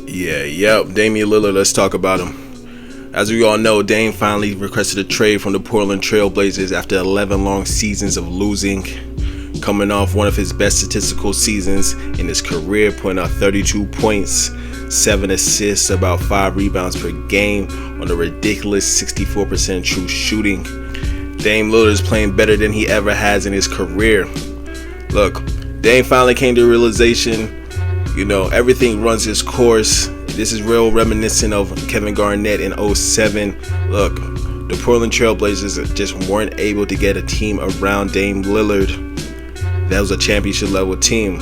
Damian Lillard, let's talk about him. As we all know, Dame finally requested a trade from the Portland Trail Blazers after 11 long seasons of losing, coming off one of his best statistical seasons in his career, putting out 32 points, 7 assists, about 5 rebounds per game on a ridiculous 64% true shooting. Dame Lillard is playing better than he ever has in his career. Look, Dame finally came to the realization, everything runs its course. This is real reminiscent of Kevin Garnett in 07. Look, the Portland Trail Blazers just weren't able to get a team around Dame Lillard that was a championship level team.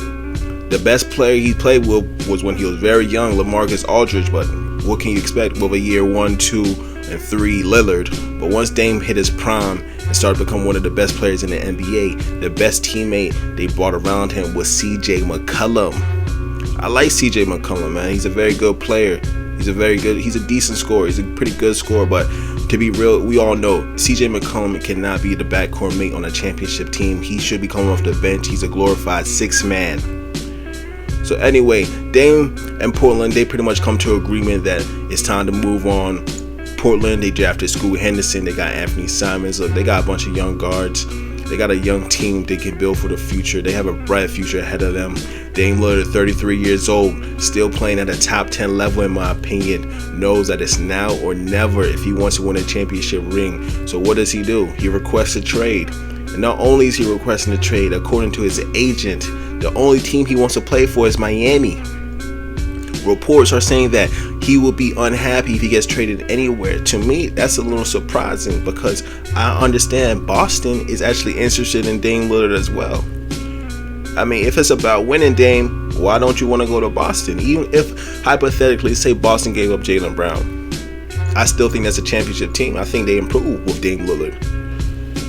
The best player he played with was when he was very young, LaMarcus Aldridge, but what can you expect with a year 1, 2, and 3 Lillard? But once Dame hit his prime and started to become one of the best players in the NBA, the best teammate they brought around him was CJ McCollum. I like CJ McCollum, man. He's a very good player. He's a decent scorer. He's a pretty good scorer, but to be real, we all know CJ McCollum cannot be the backcourt mate on a championship team. He should be coming off the bench. He's a glorified sixth man. So anyway, Dame and Portland, they pretty much come to agreement that it's time to move on. Portland, they drafted Scoot Henderson. They got Anthony Simons. Look, they got a bunch of young guards. They got a young team they can build for the future. They have a bright future ahead of them. Dame Lillard, 33 years old, still playing at a top 10 level in my opinion, knows that it's now or never if he wants to win a championship ring. So what does he do? He requests a trade. And not only is he requesting a trade, according to his agent, the only team he wants to play for is Miami. Reports are saying that he will be unhappy if he gets traded anywhere. To me, that's a little surprising because I understand Boston is actually interested in Dame Lillard as well. I mean, if it's about winning, Dame, why don't you want to go to Boston? Even if, hypothetically, say Boston gave up Jaylen Brown, I still think that's a championship team. I think they improve with Dame Lillard.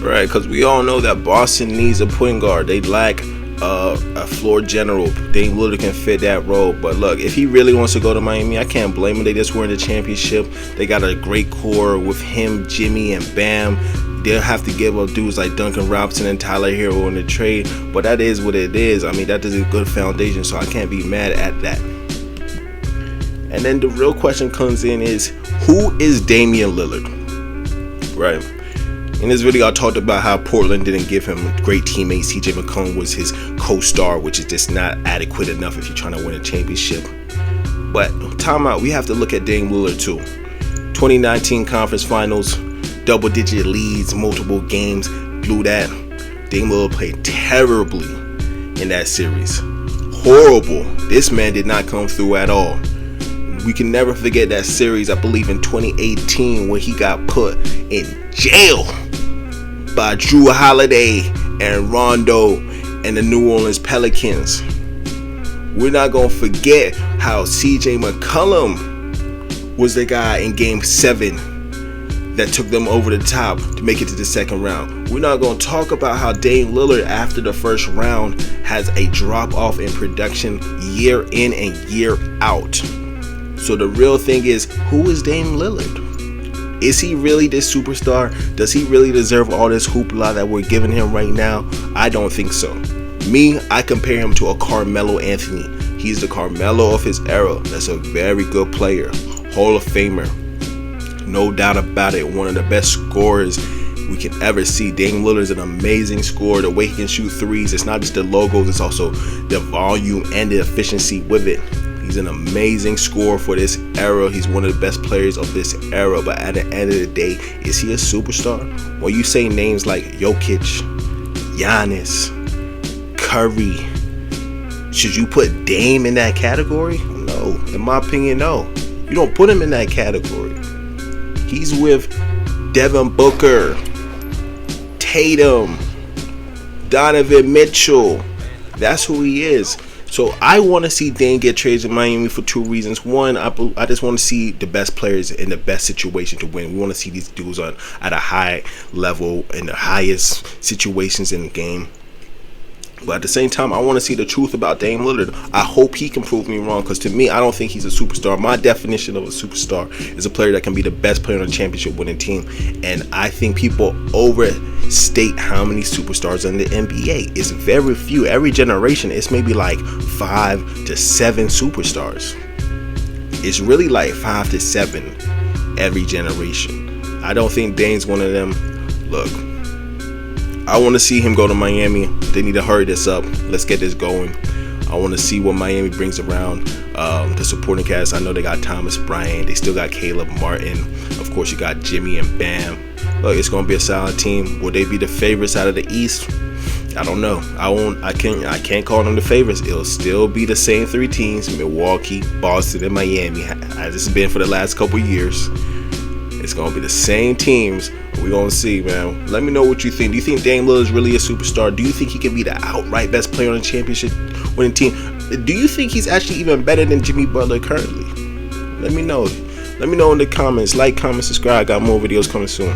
Right? Because we all know that Boston needs a point guard. They lack a floor general. Dame Lillard can fit that role. But look, if he really wants to go to Miami, I can't blame him. They just won the championship. They got a great core with him, Jimmy, and Bam. They'll have to give up dudes like Duncan Robinson and Tyler Hero in the trade, but that is what it is. I mean, that is a good foundation, so I can't be mad at that. And then the real question comes in is, who is Damian Lillard? Right. In this video, I talked about how Portland didn't give him great teammates. CJ McCollum was his co-star, which is just not adequate enough if you're trying to win a championship. But time out, we have to look at Dame Lillard too. 2019 conference finals, double-digit leads, multiple games, blew that. Dame Lillard played terribly in that series. Horrible. This man did not come through at all. We can never forget that series, I believe in 2018, where he got put in jail by Drew Holiday and Rondo and the New Orleans Pelicans. We're not going to forget how CJ McCollum was the guy in Game 7 that took them over the top to make it to the second round. We're not going to talk about how Dame Lillard, after the first round, has a drop-off in production year in and year out. So the real thing is, who is Dame Lillard? Is he really this superstar? Does he really deserve all this hoopla that we're giving him right now? I don't think so. Me, I compare him to a Carmelo Anthony. He's the Carmelo of his era. That's a very good player. Hall of Famer. No doubt about it. One of the best scorers we can ever see. Dame Lillard is an amazing scorer. The way he can shoot threes, it's not just the logos, it's also the volume and the efficiency with it. He's an amazing scorer for this era. He's one of the best players of this era. But at the end of the day, is he a superstar? When you say names like Jokic, Giannis, Curry, should you put Dame in that category? No. In my opinion, no. You don't put him in that category. He's with Devin Booker, Tatum, Donovan Mitchell. That's who he is. So I want to see Dame get traded to Miami for two reasons. One, I just want to see the best players in the best situation to win. We want to see these dudes at a high level in the highest situations in the game. But at the same time, I want to see the truth about Dame Lillard. I hope he can prove me wrong, because to me, I don't think he's a superstar. My definition of a superstar is a player that can be the best player on a championship winning team. And I think people overstate how many superstars in the NBA. It's very few. Every generation, it's maybe like 5 to 7 superstars. it's really like 5 to 7 every generation. I don't think Dame's one of them. Look, I want to see him go to Miami. They need to hurry this up. Let's get this going. I want to see what Miami brings around the supporting cast. I know they got Thomas Bryant. They still got Caleb Martin. Of course, you got Jimmy and Bam. Look, it's going to be a solid team. Will they be the favorites out of the East? I don't know. I can't call them the favorites. It'll still be the same 3 teams: Milwaukee, Boston, and Miami, as it's been for the last couple years. It's going to be the same teams. We're going to see, man. Let me know what you think. Do you think Dame Lillard is really a superstar? Do you think he can be the outright best player on the championship winning team? Do you think he's actually even better than Jimmy Butler currently? Let me know. Let me know in the comments. Like, comment, subscribe. Got more videos coming soon.